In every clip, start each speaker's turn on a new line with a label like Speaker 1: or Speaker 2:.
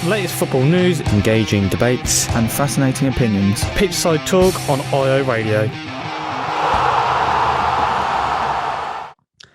Speaker 1: Latest football news, engaging debates,
Speaker 2: and fascinating opinions.
Speaker 1: Pitchside Talk on IO Radio.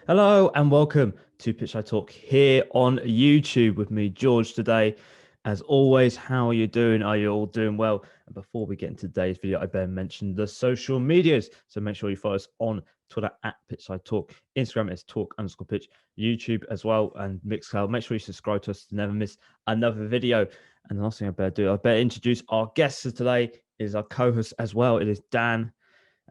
Speaker 1: Hello and welcome to Pitchside Talk here on YouTube with me, George, today. As always, how are you doing? Are you all doing well? And before we get into today's video, I better mention the social medias. So make sure you follow us on Twitter at Pitchside Talk. Instagram is talk_pitch. YouTube as well, and Mixcloud. Make sure you subscribe to us to never miss another video. And the last thing I better introduce our guest for today is our co-host as well. It is Dan.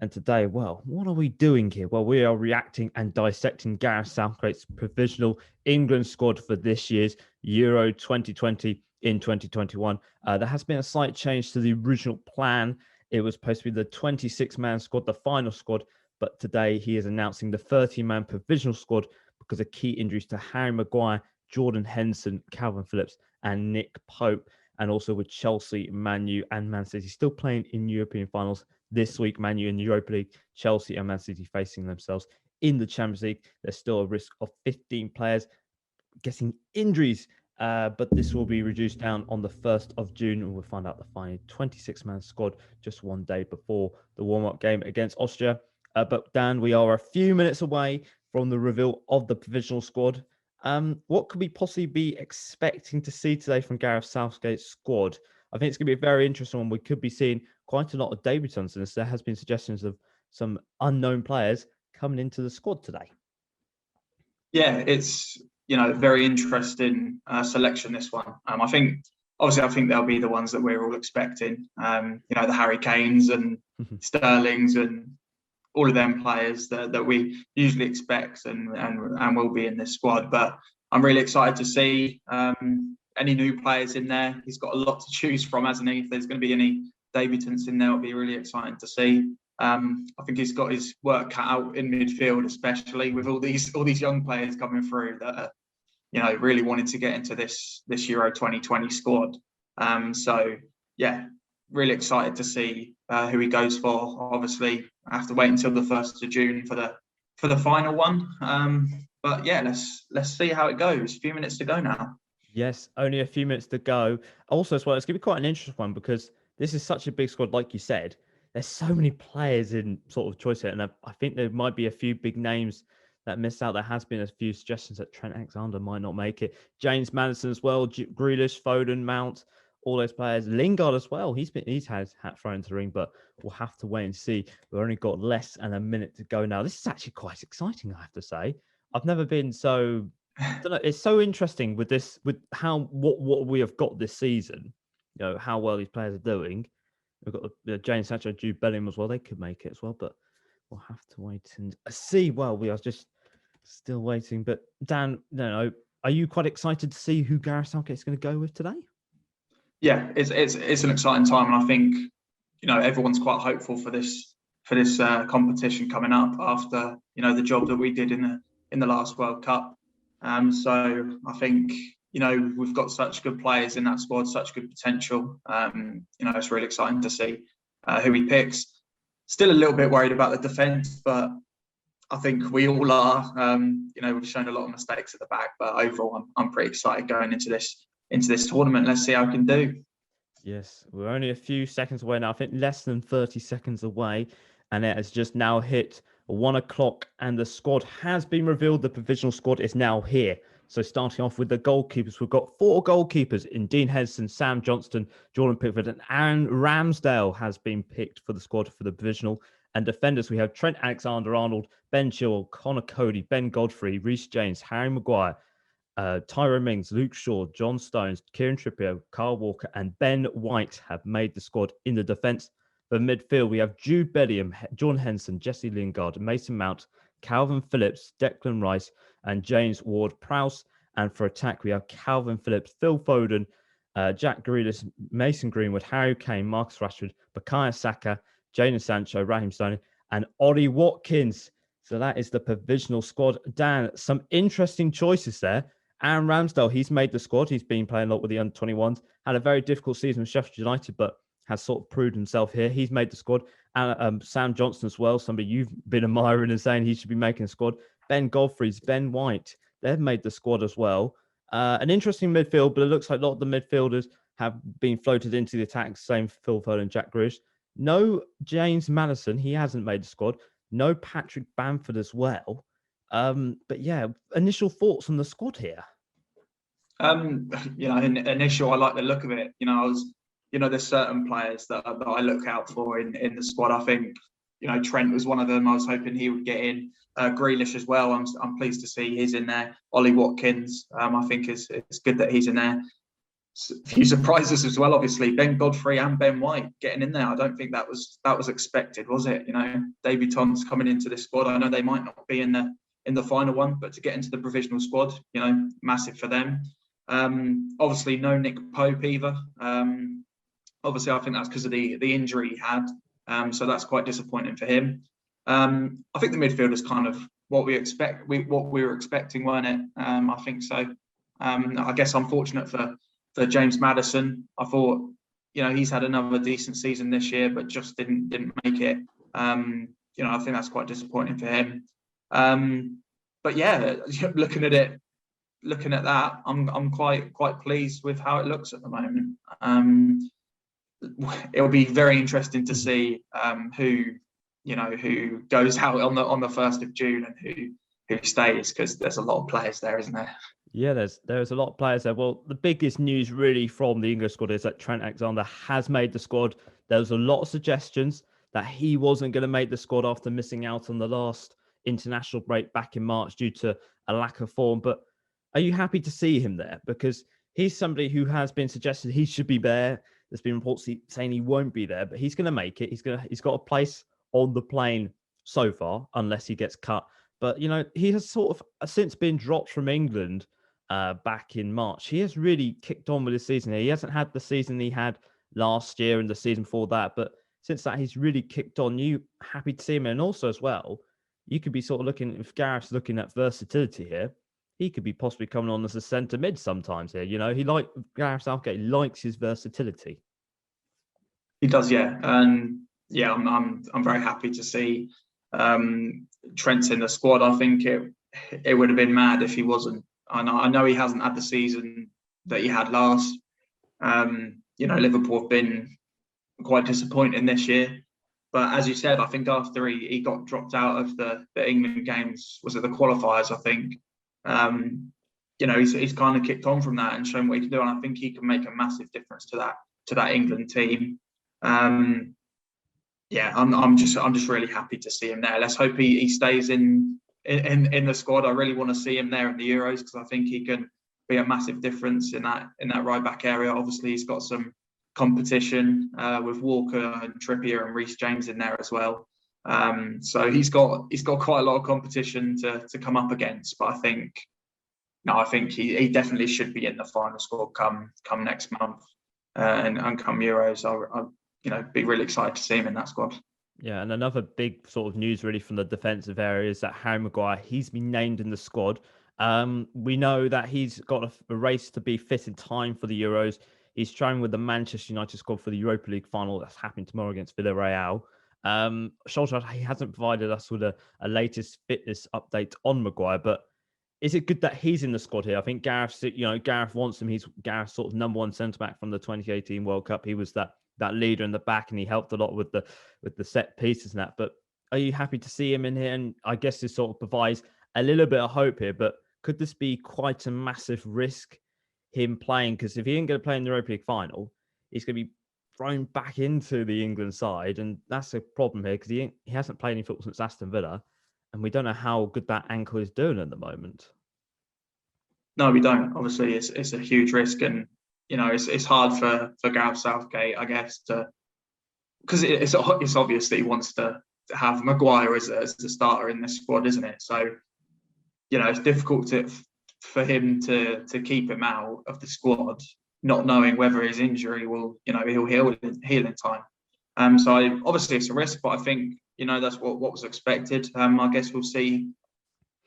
Speaker 1: And today, well, what are we doing here? Well, we are reacting and dissecting Gareth Southgate's provisional England squad for this year's Euro 2020 in 2021. There has been a slight change to the original plan. It was supposed to be the 26-man squad, the final squad, but today he is announcing the 30-man provisional squad because of key injuries to Harry Maguire, Jordan Henderson, Calvin Phillips, and Nick Pope. And also with Chelsea, Man U, and Man City still playing in European finals this week. Man U in the Europa League, Chelsea and Man City facing themselves in the Champions League. There's still a risk of 15 players getting injuries, but this will be reduced down on the 1st of June, and we'll find out the final 26-man squad just one day before the warm-up game against Austria. But Dan, we are a few minutes away from the reveal of the provisional squad. What could we possibly be expecting to see today from Gareth Southgate's squad? I think it's going to be a very interesting one. We could be seeing quite a lot of debutants in this. There has been suggestions of some unknown players coming into the squad today.
Speaker 3: Yeah, it's very interesting selection, this one. I think they'll be the ones that we're all expecting. The Harry Kanes and Sterlings and all of them players that we usually expect and will be in this squad. But I'm really excited to see any new players in there. He's got a lot to choose from, hasn't he? If there's going to be any debutants in there, it'll be really exciting to see. I think he's got his work cut out in midfield, especially with all these young players coming through that are, really wanting to get into this Euro 2020 squad. So yeah, really excited to see who he goes for. Obviously, I have to wait until the 1st of June for the final one. But yeah, let's see how it goes. A few minutes to go now.
Speaker 1: Yes, only a few minutes to go. Also, as well, it's going to be quite an interesting one because this is such a big squad, like you said. There's so many players in sort of choice here, and I think there might be a few big names that missed out. There has been a few suggestions that Trent Alexander might not make it. James Maddison as well, Grealish, Foden, Mount, all those players. Lingard as well. He's had his hat thrown into the ring, but we'll have to wait and see. We've only got less than a minute to go now. This is actually quite exciting, I have to say. I've never been so. I don't know. It's so interesting with this, with what we have got this season. How well these players are doing. We've got Jadon Sancho, Jude Bellingham as well. They could make it as well, but we'll have to wait and see. Well, we are just still waiting. But Dan, are you quite excited to see who Gareth Southgate is going to go with today?
Speaker 3: Yeah, it's an exciting time, and I think everyone's quite hopeful for this competition coming up after the job that we did in the last World Cup. So I think we've got such good players in that squad, such good potential. It's really exciting to see who he picks. Still a little bit worried about the defence, but I think we all are. We've shown a lot of mistakes at the back, but overall, I'm pretty excited going into this tournament. Let's see how we can do.
Speaker 1: Yes, we're only a few seconds away now. I think less than 30 seconds away, and it has just now hit 1 o'clock, and the squad has been revealed. The provisional squad is now here. So starting off with the goalkeepers, we've got 4 goalkeepers in Dean Henderson, Sam Johnston, Jordan Pickford, and Aaron Ramsdale has been picked for the squad for the provisional. And defenders, we have Trent Alexander-Arnold, Ben Chilwell, Connor Cody, Ben Godfrey, Reece James, Harry Maguire, Tyrone Mings, Luke Shaw, John Stones, Kieran Trippier, Kyle Walker, and Ben White have made the squad in the defence. For midfield, we have Jude Bellingham, John Henson, Jesse Lingard, Mason Mount, Calvin Phillips, Declan Rice, and James Ward-Prowse. And for attack, we have Calvin Phillips, Phil Foden, Jack Grealish, Mason Greenwood, Harry Kane, Marcus Rashford, Bukayo Saka, Jadon Sancho, Raheem Sterling, and Ollie Watkins. So that is the provisional squad. Dan, some interesting choices there. Aaron Ramsdale, he's made the squad. He's been playing a lot with the under-21s. Had a very difficult season with Sheffield United, but has sort of proved himself here. He's made the squad. And Sam Johnston as well, somebody you've been admiring and saying he should be making a squad. Ben Godfrey's, Ben White, they've made the squad as well. An interesting midfield, but it looks like a lot of the midfielders have been floated into the attack. Same for Phil Foden and Jack Grealish. No James Maddison, he hasn't made the squad. No Patrick Bamford as well. But yeah, initial thoughts on the squad here.
Speaker 3: Initial, I like the look of it. There's certain players that I look out for in the squad. I think, Trent was one of them. I was hoping he would get in. Grealish as well. I'm pleased to see he's in there. Ollie Watkins, I think it's good that he's in there. A few surprises as well, obviously. Ben Godfrey and Ben White getting in there. I don't think that was expected, was it? Debutants coming into this squad. I know they might not be in the final one, but to get into the provisional squad, massive for them. Obviously, no Nick Pope either. Obviously, I think that's because of the injury he had. So that's quite disappointing for him. I think the midfield is kind of what we were expecting, weren't it? I think so. I guess unfortunate for James Maddison. I thought, he's had another decent season this year, but just didn't make it. I think that's quite disappointing for him. But yeah, looking at that, I'm quite pleased with how it looks at the moment. It'll be very interesting to see who goes out on the 1st of June and who stays, because there's a lot of players there, isn't there?
Speaker 1: Yeah, there's a lot of players there. Well, the biggest news really from the English squad is that Trent Alexander has made the squad. There was a lot of suggestions that he wasn't going to make the squad after missing out on the last international break back in March due to a lack of form. But are you happy to see him there? Because he's somebody who has been suggested he should be there. There's been reports saying he won't be there, but he's going to make it. He's got a place on the plane so far, unless he gets cut. But, he has sort of since been dropped from England back in March. He has really kicked on with his season here. He hasn't had the season he had last year and the season before that, but since that, he's really kicked on. You happy to see him? And also as well, you could be sort of looking, if Gareth's looking at versatility here, he could be possibly coming on as a centre mid sometimes here. Gareth Southgate likes his versatility.
Speaker 3: He does, yeah. And yeah, I'm very happy to see Trent's in the squad. I think it would have been mad if he wasn't. I know he hasn't had the season that he had last. Liverpool have been quite disappointing this year. But as you said, I think after he got dropped out of the England games, was it the qualifiers, I think, he's kind of kicked on from that and shown what he can do. And I think he can make a massive difference to that England team. I'm just really happy to see him there. Let's hope he stays in the squad. I really want to see him there in the Euros, because I think he can be a massive difference in that right back area. Obviously, he's got some competition with Walker and Trippier and Reece James in there as well. So he's got quite a lot of competition to come up against. But I think he definitely should be in the final squad come next month and come Euros. I'll be really excited to see him in that squad.
Speaker 1: Yeah, and another big sort of news really from the defensive area is that Harry Maguire, he's been named in the squad. We know that he's got a race to be fit in time for the Euros. He's training with the Manchester United squad for the Europa League final that's happening tomorrow against Villarreal. Solskjaer, he hasn't provided us with a latest fitness update on Maguire, but is it good that he's in the squad here? I think Gareth wants him. He's Gareth's sort of number one centre-back from the 2018 World Cup. He was that leader in the back, and he helped a lot with the set pieces and that. But are you happy to see him in here? And I guess this sort of provides a little bit of hope here, but could this be quite a massive risk, him playing? Because if he ain't going to play in the Europa League final, he's going to be thrown back into the England side, and that's a problem here, because he hasn't played any football since Aston Villa, and we don't know how good that ankle is doing at the moment.
Speaker 3: No, we don't. Obviously, it's a huge risk, and it's hard for Gareth Southgate, I guess, because it's obvious that he wants to have Maguire as the starter in this squad, isn't it? So, it's difficult for him to keep him out of the squad, not knowing whether his injury will, he'll heal in time. So obviously it's a risk, but I think, that's what was expected. I guess we'll see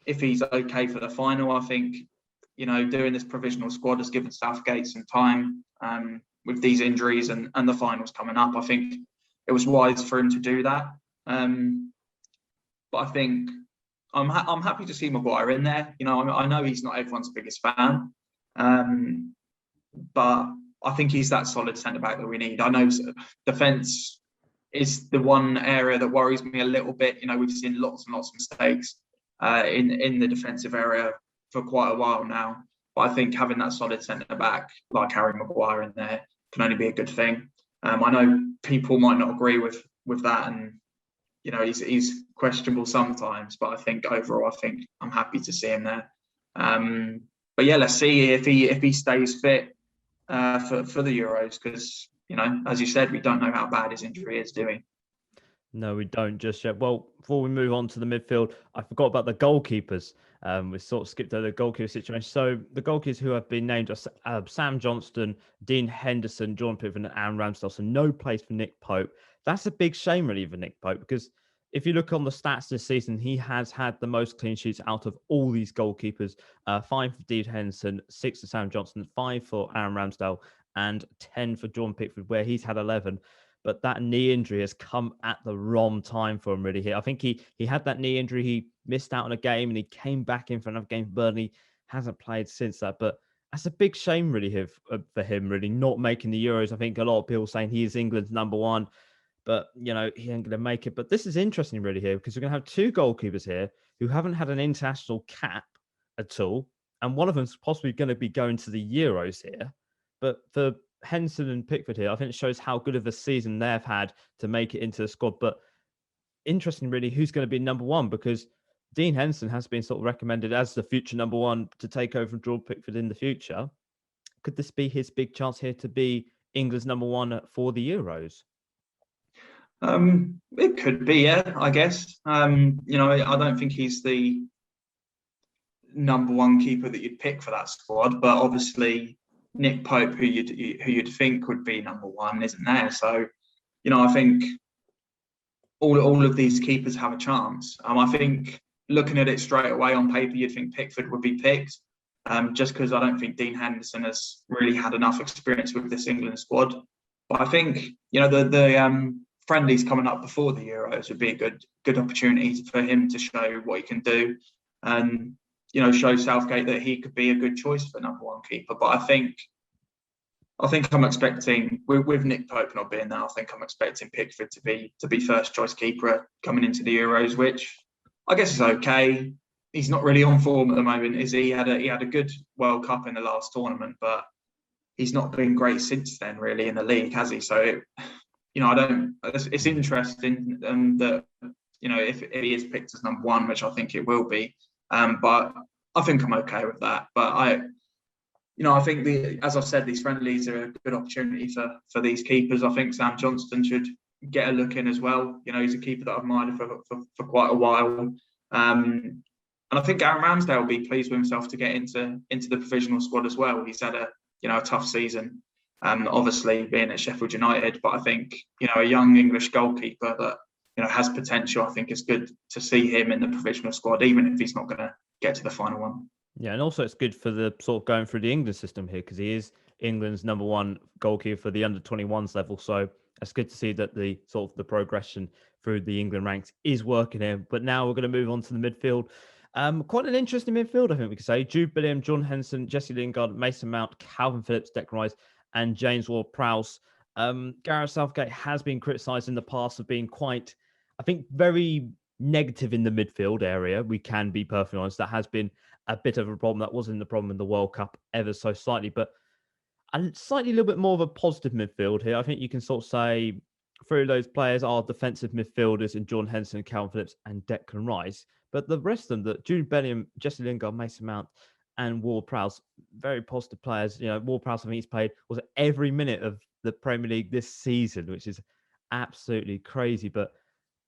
Speaker 3: if he's okay for the final. I think, doing this provisional squad has given Southgate some time with these injuries and the finals coming up. I think it was wise for him to do that. But I think I'm happy to see Maguire in there. I know he's not everyone's biggest fan, But I think he's that solid centre-back that we need. I know defence is the one area that worries me a little bit. We've seen lots and lots of mistakes in the defensive area for quite a while now. But I think having that solid centre-back like Harry Maguire in there can only be a good thing. I know people might not agree with that, and he's questionable sometimes. But I think overall, I'm happy to see him there. But yeah, let's see if he stays fit for the Euros, because as you said, we don't know how bad his injury is, do we?
Speaker 1: No, we don't just yet. Well, before we move on to the midfield, I forgot about the goalkeepers. We sort of skipped over the goalkeeper situation. So the goalkeepers who have been named are Sam Johnston, Dean Henderson, John Pickford, and Aaron Ramsdale. So no place for Nick Pope. That's a big shame, really, for Nick Pope, because if you look on the stats this season, he has had the most clean sheets out of all these goalkeepers. 5 for Dean Henderson, 6 for Sam Johnston, 5 for Aaron Ramsdale, and 10 for John Pickford, where he's had 11. But that knee injury has come at the wrong time for him, really, here. I think he had that knee injury. He missed out on a game and he came back in for another game for Burnley. Hasn't played since that. But that's a big shame, really, here for him, really, not making the Euros. I think a lot of people saying he is England's number one, but, he ain't going to make it. But this is interesting, really, here, because we're going to have 2 goalkeepers here who haven't had an international cap at all. And one of them's possibly going to be going to the Euros here. But for Henderson and Pickford here, I think it shows how good of a season they've had to make it into the squad. But interesting, really, who's going to be number one, because Dean Henderson has been sort of recommended as the future number one to take over from Jordan Pickford in the future. Could this be his big chance here to be England's number one for the Euros?
Speaker 3: It could be, yeah, I guess. I don't think he's the number one keeper that you'd pick for that squad, but obviously Nick Pope, who you'd think would be number one, isn't there. So, I think all of these keepers have a chance. I think looking at it straight away on paper, you'd think Pickford would be picked, just because I don't think Dean Henderson has really had enough experience with this England squad. But I think the friendlies coming up before the Euros would be a good opportunity for him to show what he can do, and show Southgate that he could be a good choice for number one keeper. But I think I'm expecting, with Nick Pope not being there, I think I'm expecting Pickford to be first choice keeper coming into the Euros, which I guess is okay. He's not really on form at the moment, is he? He had a good World Cup in the last tournament, but he's not been great since then, really, in the league, has he? So it's interesting that if he is picked as number one, which I think it will be. But I think I'm okay with that. But I think as I've said, these friendlies are a good opportunity for these keepers. I think Sam Johnston should get a look in as well. He's a keeper that I've admired for quite a while. And I think Aaron Ramsdale will be pleased with himself to get into the provisional squad as well. He's had a tough season, obviously being at Sheffield United. But I think a young English goalkeeper that has potential. I think it's good to see him in the provisional squad, even if he's not going to get to the final one.
Speaker 1: Yeah, and also it's good for the sort of going through the England system here, because he is England's number one goalkeeper for the under-21s level. So it's good to see that the sort of the progression through the England ranks is working here. But now we're going to move on to the midfield. Quite an interesting midfield, I think we could say. Jude Bellingham, John Henderson, Jesse Lingard, Mason Mount, Calvin Phillips, Declan Rice, and James Ward-Prowse. Gareth Southgate has been criticised in the past of being quite, I think, very negative in the midfield area. We can be perfectly honest. That has been a bit of a problem. That wasn't the problem in the World Cup ever so slightly, but a little bit more of a positive midfield here. I think you can sort of say three of those players are defensive midfielders in John Henderson, Calvin Phillips, and Declan Rice. But the rest of them, Jude Bellingham, Jesse Lingard, Mason Mount, and Ward-Prowse, very positive players. Ward-Prowse, I think he's played every minute of the Premier League this season, which is absolutely crazy. But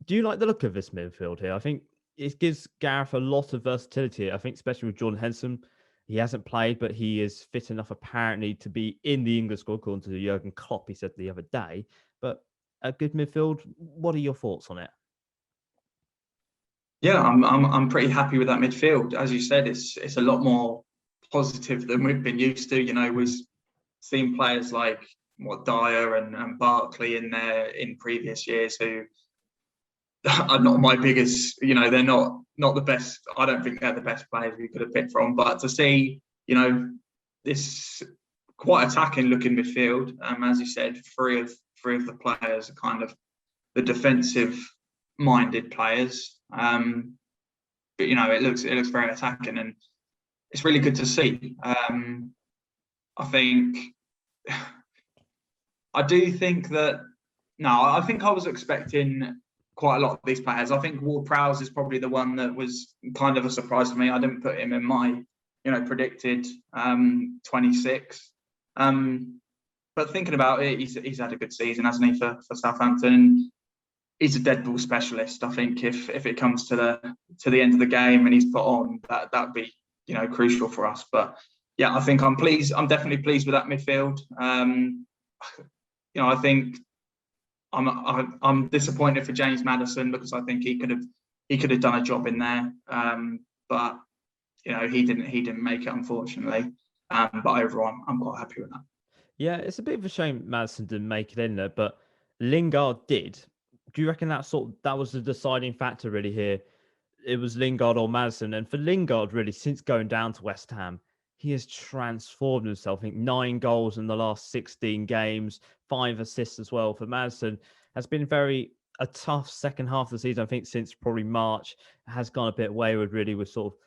Speaker 1: do you like the look of this midfield here? I think it gives Gareth a lot of versatility. I think especially with Jordan Henderson, he hasn't played, but he is fit enough apparently to be in the English squad, according to Jurgen Klopp, he said the other day. But a good midfield. What are your thoughts on it?
Speaker 3: Yeah, I'm pretty happy with that midfield. As you said, it's a lot more positive than we've been used to. We've seen players like Dyer and Barkley in there in previous years who are not my biggest. They're not the best. I don't think they're the best players we could have picked from. But to see, this quite attacking looking midfield. As you said, three of the players are kind of the defensive minded players. But it looks very attacking, and it's really good to see. I think I do think that I think I was expecting quite a lot of these players. I think Ward-Prowse is probably the one that was kind of a surprise to me. I didn't put him in my predicted 26. But thinking about it, he's had a good season, hasn't he, for Southampton? He's a dead ball specialist. I think if it comes to the end of the game and he's put on, that'd be crucial for us. But yeah, I think I'm pleased. I'm definitely pleased with that midfield. I think I'm disappointed for James Maddison because I think he could have done a job in there. But he didn't make it, unfortunately. But overall, I'm quite happy with that.
Speaker 1: Yeah, it's a bit of a shame Maddison didn't make it in there, but Lingard did. Do you reckon that was the deciding factor really here? It was Lingard or Maddison, and for Lingard really, since going down to West Ham, he has transformed himself. I think 9 goals in the last 16 games, 5 assists as well. For Maddison, has been a tough second half of the season. I think since probably March, has gone a bit wayward really, with sort of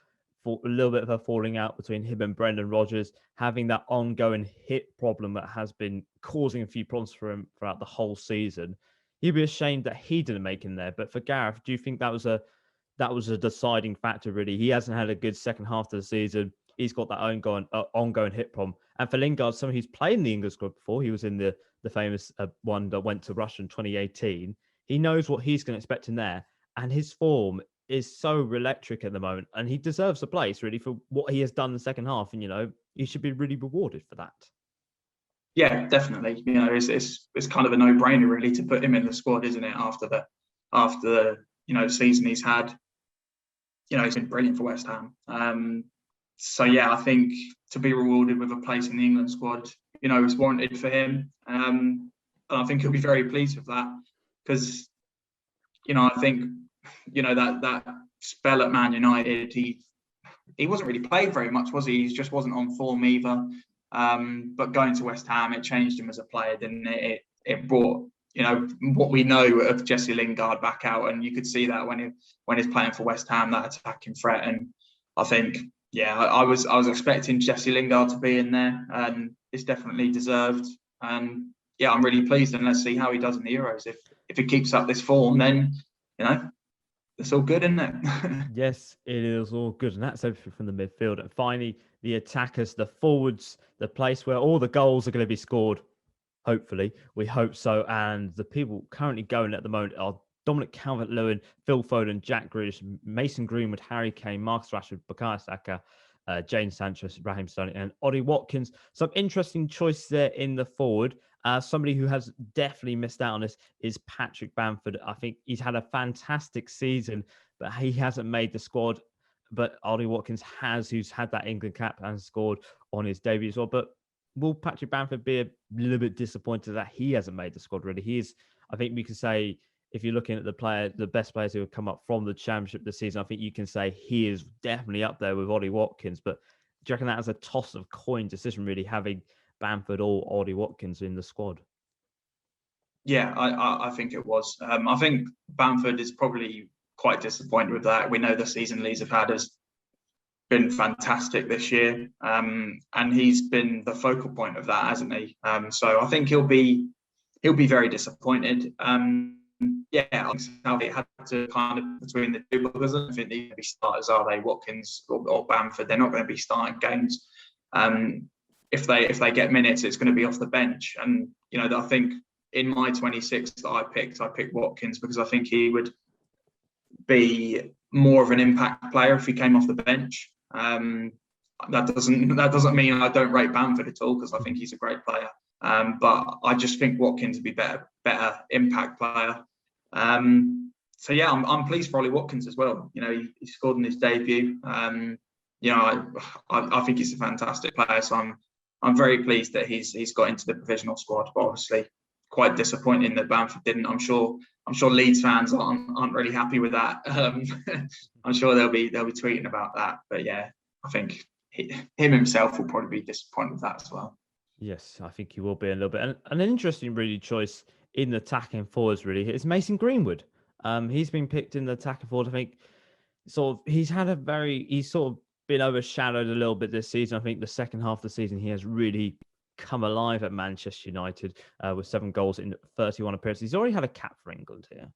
Speaker 1: a little bit of a falling out between him and Brendan Rodgers, having that ongoing hip problem that has been causing a few problems for him throughout the whole season. You'd be ashamed that he didn't make in there. But for Gareth, do you think that was a deciding factor really? He hasn't had a good second half of the season. He's got that ongoing hip problem. And for Lingard, someone who's played in the English squad before, he was in the famous one that went to Russia in 2018. He knows what he's going to expect in there. And his form is so electric at the moment. And he deserves a place, really, for what he has done in the second half. And, he should be really rewarded for that.
Speaker 3: Yeah, definitely. It's kind of a no-brainer, really, to put him in the squad, isn't it? After the season he's had. He's been brilliant for West Ham. So yeah, I think to be rewarded with a place in the England squad, is warranted for him. And I think he'll be very pleased with that because, I think, that spell at Man United, he wasn't really played very much, was he? He just wasn't on form either. But going to West Ham, it changed him as a player, didn't it? It brought, what we know of Jesse Lingard back out, and you could see that when he's playing for West Ham, that attacking threat. And I think, yeah, I was expecting Jesse Lingard to be in there, and it's definitely deserved. And yeah, I'm really pleased, and let's see how he does in the Euros. If he keeps up this form, then it's all good, isn't it?
Speaker 1: Yes, it is all good, and that's everything from the midfield. And finally, the attackers, the forwards, the place where all the goals are going to be scored. Hopefully, we hope so. And the people currently going at the moment are Dominic Calvert-Lewin, Phil Foden, Jack Grealish, Mason Greenwood, Harry Kane, Marcus Rashford, Bukayo Saka, Jadon Sancho, Raheem Sterling, and Ollie Watkins. Some interesting choices there in the forward. Somebody who has definitely missed out on this is Patrick Bamford. I think he's had a fantastic season, but he hasn't made the squad. But Ollie Watkins who's had that England cap and scored on his debut as well. But will Patrick Bamford be a little bit disappointed that he hasn't made the squad really? I think we can say, if you're looking at the best players who have come up from the Championship this season, I think you can say he is definitely up there with Ollie Watkins. But do you reckon that is a toss of coin decision, really, having Bamford or Ollie Watkins in the squad?
Speaker 3: Yeah, I think it was. I think Bamford is probably quite disappointed with that. We know the season Leeds have had has been fantastic this year, and he's been the focal point of that, hasn't he? So I think he'll be very disappointed. Yeah, I think Southgate had to kind of between the two, because I don't think they're going to be starters, are they? Watkins or Bamford, they're not going to be starting games. If they get minutes, it's going to be off the bench. And I think in my 26 that I picked Watkins because I think he would be more of an impact player if he came off the bench. That doesn't mean I don't rate Bamford at all, because I think he's a great player. But I just think Watkins would be better impact player. So yeah, I'm pleased for Ollie Watkins as well. He scored in his debut. I think he's a fantastic player. So I'm very pleased that he's got into the provisional squad. But obviously, quite disappointing that Bamford didn't. I'm sure Leeds fans aren't really happy with that. I'm sure they'll be tweeting about that. But yeah, I think him himself will probably be disappointed with that as well.
Speaker 1: Yes, I think he will be a little bit. And an interesting, really, choice in the attacking forwards, really, is Mason Greenwood. He's been picked in the attacking forward. I think he's sort of been overshadowed a little bit this season. I think the second half of the season, he has really come alive at Manchester United with 7 goals in 31 appearances. He's already had a cap for England here.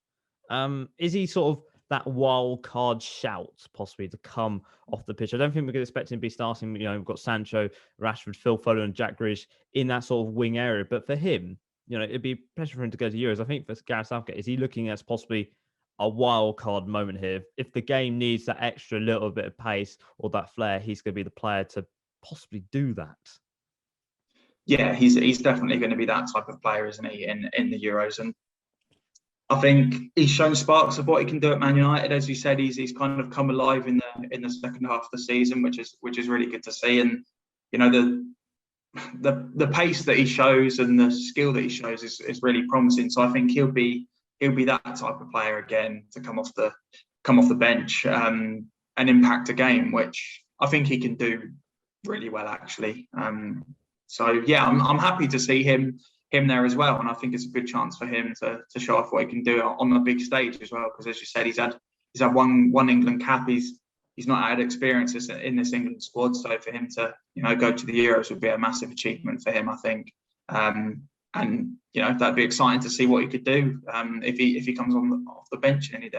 Speaker 1: Is he sort of that wild card shout possibly to come off the pitch? I don't think we could expect him to be starting. We've got Sancho, Rashford, Phil Foden, and Jack Grealish in that sort of wing area. But for him, it'd be a pleasure for him to go to Euros. I think for Gareth Southgate, is he looking at possibly a wild card moment here? If the game needs that extra little bit of pace or that flair, he's going to be the player to possibly do that.
Speaker 3: Yeah, he's definitely going to be that type of player, isn't he, in the Euros? And I think he's shown sparks of what he can do at Man United. As you said, he's kind of come alive in the second half of the season, which is really good to see. And the pace that he shows and the skill that he shows is really promising. So I think he'll be that type of player again to come off the bench and impact a game, which I think he can do really well actually. So yeah, I'm happy to see him there as well, and I think it's a good chance for him to show off what he can do on the big stage as well. Because as you said, he's had one England cap. He's not had experiences in this England squad, so for him to go to the Euros would be a massive achievement for him, I think. And that'd be exciting to see what he could do if he comes off the bench in any of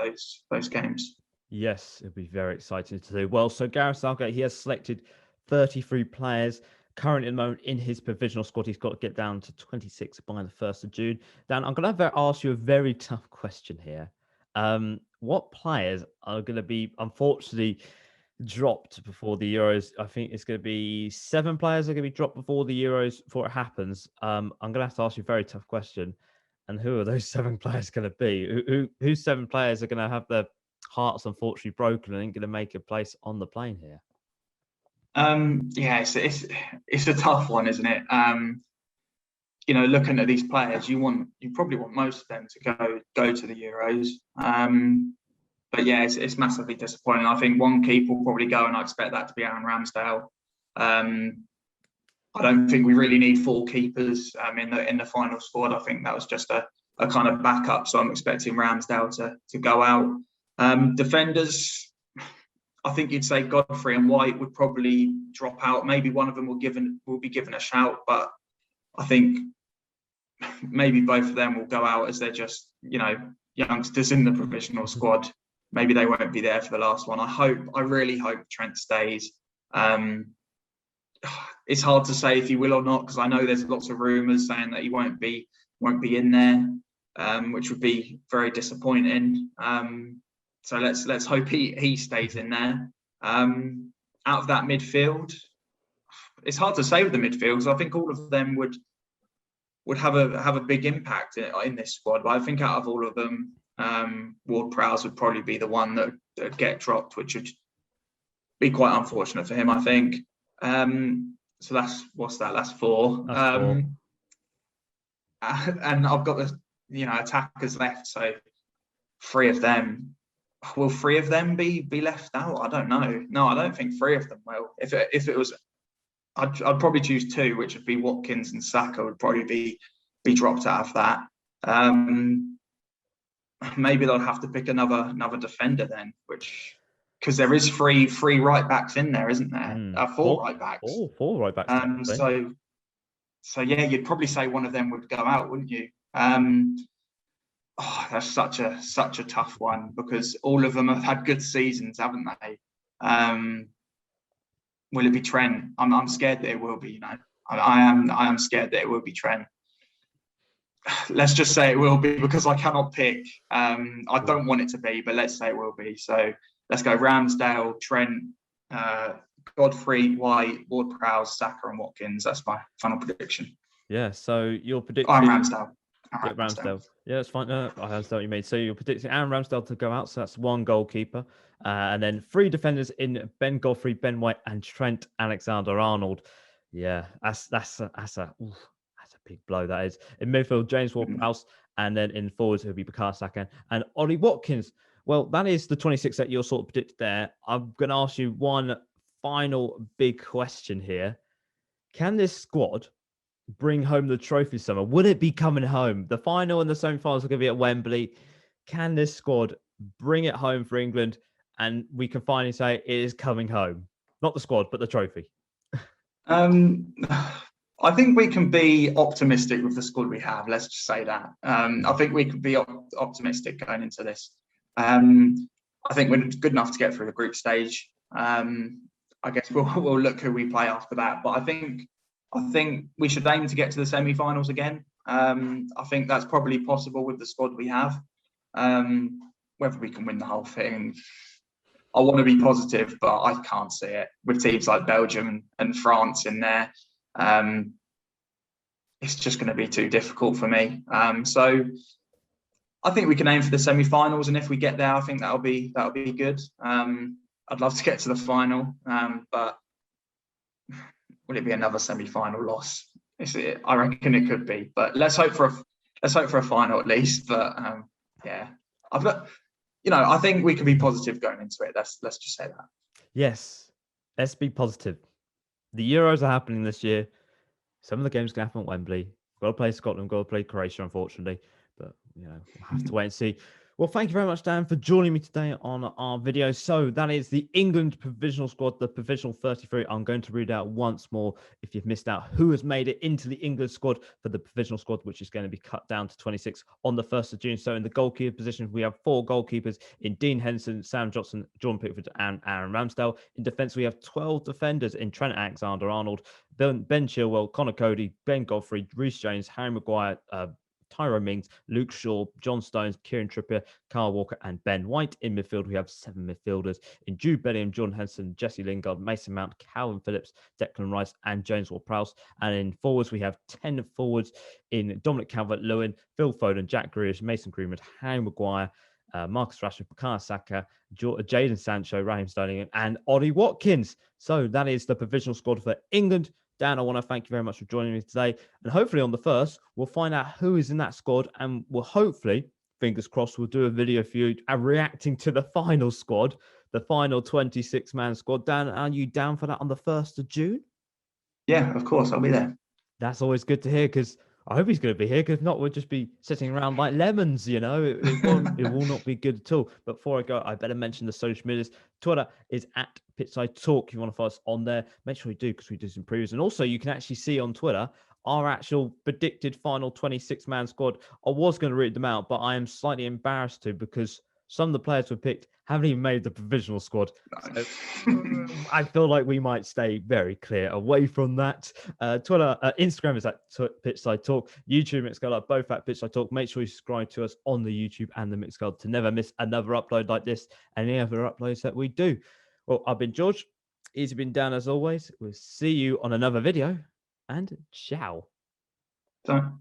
Speaker 3: those games.
Speaker 1: Yes, it'd be very exciting to do. Well, so Gareth Southgate, he has selected 33 players. Currently, at the moment, in his provisional squad, he's got to get down to 26 by the 1st of June. Dan, I'm going to ask you a very tough question here. What players are going to be, unfortunately, dropped before the Euros? I think it's going to be 7 players are going to be dropped before the Euros before it happens. I'm going to have to ask you a very tough question. And who are those 7 players going to be? Whose 7 players are going to have their hearts unfortunately broken and ain't going to make a place on the plane here?
Speaker 3: Yeah, it's a tough one, isn't it? Looking at these players, you probably want most of them to go to the Euros. But yeah, it's massively disappointing. I think one keeper will probably go, and I expect that to be Aaron Ramsdale. I don't think we really need 4 keepers in the final squad. I think that was just a kind of backup. So I'm expecting Ramsdale to go out. Defenders, I think you'd say Godfrey and White would probably drop out. Maybe one of them will be given a shout, but I think maybe both of them will go out as they're just youngsters in the provisional squad. Maybe they won't be there for the last one. I really hope Trent stays. It's hard to say if he will or not, because I know there's lots of rumours saying that he won't be in there, which would be very disappointing. So let's hope he stays in there. Out of that midfield, it's hard to say with the midfield, because I think all of them would have a big impact in this squad. But I think out of all of them, Ward-Prowse would probably be the one that would get dropped, which would be quite unfortunate for him, I think. So that's 4.
Speaker 1: That's 4.
Speaker 3: And I've got the attackers left, so 3 of them. Will 3 of them be left out? I don't know. No, I don't think 3 of them will. If it was, I'd probably choose 2, which would be Watkins and Saka would probably be dropped out of that. Maybe they'll have to pick another defender then, because there is three right backs in there, isn't there? 4 right backs.
Speaker 1: 4 right backs.
Speaker 3: So yeah, you'd probably say one of them would go out, wouldn't you? That's such a tough one, because all of them have had good seasons, haven't they? Will it be Trent? I'm scared that it will be. I am scared that it will be Trent. Let's just say it will be, because I cannot pick. I don't want it to be, but let's say it will be. So let's go Ramsdale, Trent, Godfrey, White, Ward-Prowse, Saka, and Watkins. That's my final prediction.
Speaker 1: Yeah. So your prediction?
Speaker 3: I'm Ramsdale.
Speaker 1: Ramsdale. Yeah, that's fine. I understand what you mean. So you're predicting Aaron Ramsdale to go out. So that's 1 goalkeeper. And then 3 defenders in Ben Godfrey, Ben White, and Trent Alexander-Arnold. Yeah, that's a big blow, that is. In midfield, James Ward-Prowse. And then in forwards, it'll be Bukayo Saka and Ollie Watkins. Well, that is the 26 that you're sort of predicted there. I'm going to ask you one final big question here. Can this squad bring home the trophy summer? Will it be coming home? The final and the semi-finals are going to be at Wembley. Can this squad bring it home for England? And we can finally say it is coming home. Not the squad, but the trophy.
Speaker 3: I think we can be optimistic with the squad we have. Let's just say that. I think we could be optimistic going into this. I think we're good enough to get through the group stage. I guess we'll look who we play after that. But I think we should aim to get to the semi-finals again. I think that's probably possible with the squad we have. Whether we can win the whole thing, I want to be positive, but I can't see it. With teams like Belgium and France in there, it's just going to be too difficult for me. So I think we can aim for the semi-finals, and if we get there, I think that'll be good. I'd love to get to the final, but will it be another semi-final loss? I reckon it could be, but let's hope for a final at least. But yeah, I think we can be positive going into it. Let's just say that.
Speaker 1: Yes, let's be positive. The Euros are happening this year. Some of the games can happen at Wembley. We've got to play Scotland, we've got to play Croatia, unfortunately. But, we'll have to wait and see. Well, thank you very much, Dan, for joining me today on our video. So that is the England provisional squad, the provisional 33. I'm going to read out once more if you've missed out who has made it into the England squad for the provisional squad, which is going to be cut down to 26 on the 1st of June. So in the goalkeeper position, we have 4 goalkeepers in Dean Henderson, Sam Johnson, Jordan Pickford, and Aaron Ramsdale. In defence, we have 12 defenders in Trent Alexander-Arnold, Ben Chilwell, Connor Cody, Ben Godfrey, Reece James, Harry Maguire, Tyrone Mings, Luke Shaw, John Stones, Kieran Trippier, Kyle Walker, and Ben White. In midfield, we have 7 midfielders in Jude Bellingham, John Henson, Jesse Lingard, Mason Mount, Calvin Phillips, Declan Rice, and James Ward-Prowse. And in forwards, we have 10 forwards in Dominic Calvert-Lewin, Phil Foden, Jack Grealish, Mason Greenwood, Harry Maguire, Marcus Rashford, Bukayo Saka, Jadon Sancho, Raheem Sterling, and Ollie Watkins. So that is the provisional squad for England. Dan, I want to thank you very much for joining me today. And hopefully on the 1st, we'll find out who is in that squad. And we'll hopefully, fingers crossed, we'll do a video for you reacting to the final squad, the final 26-man squad. Dan, are you down for that on the 1st of June?
Speaker 3: Yeah, of course. I'll be there.
Speaker 1: That's always good to hear, because I hope he's going to be here, because if not, we'll just be sitting around like lemons, It will not be good at all. But before I go, I better mention the social medias. Twitter is at Pitchside Talk. If you want to follow us on there, make sure you do, because we do some previews. And also, you can actually see on Twitter our actual predicted final 26-man squad. I was going to read them out, but I am slightly embarrassed to, because some of the players were picked haven't even made the provisional squad. So I feel like we might stay very clear away from that. Twitter, Instagram is at Pitchside Talk. YouTube, Mixcloud are both at Pitchside Talk. Make sure you subscribe to us on the YouTube and the Mixcloud to never miss another upload like this and any other uploads that we do. Well, I've been George. He's been Dan as always. We'll see you on another video, and ciao.
Speaker 3: Ciao.